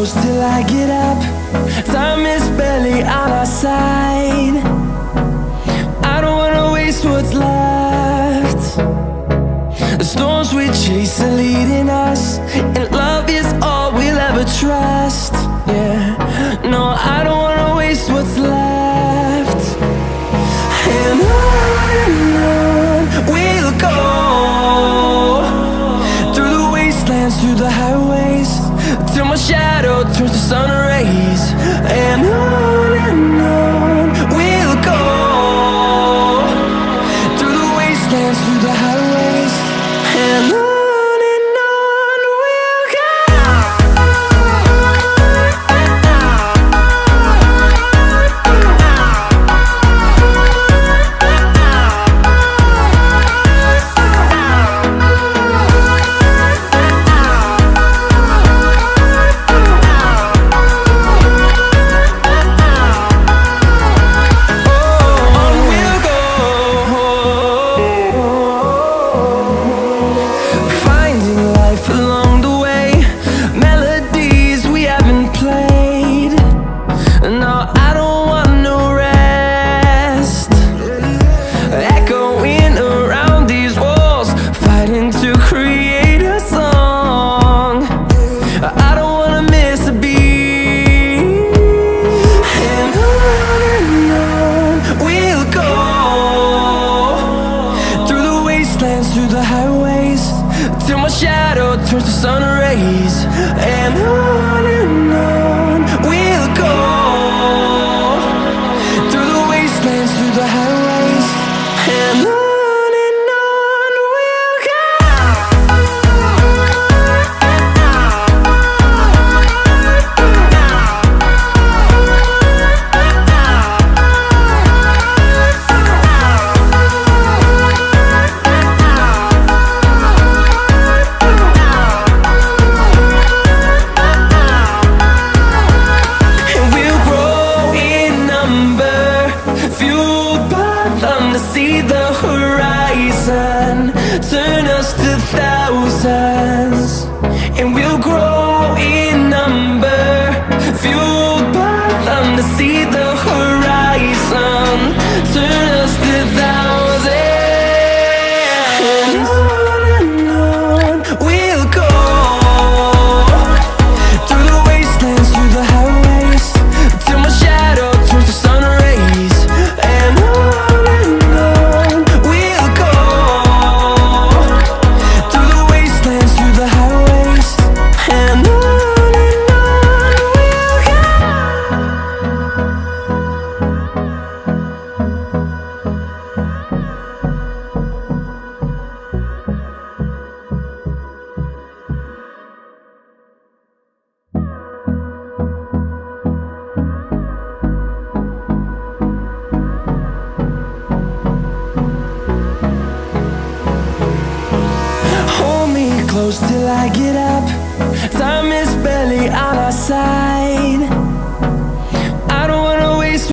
close till I get up. Time is barely on our side. I don't wanna waste what's left. The storms we chase are leading us, and love is all we'll ever trust. Yeah, no, I don't wanna waste what's left. And on we'll go, through the wastelands, through the highways, till my shadow turns to sun rays. And on we'll go, through the wastelands, through the highways, and on we'll go. Through the highways, till my shadow turns to sun rays. And on we'll go, through the wastelands, through the highways, and on we'll go. To see the horizon turn us to thousands, and we'll grow in number, fueled by them. To see the horizon turn us to thousands, and on we'll go, through the wastelands, through the highways, till my shadow turns to sun rays. And close till I get up. Time is barely on our side.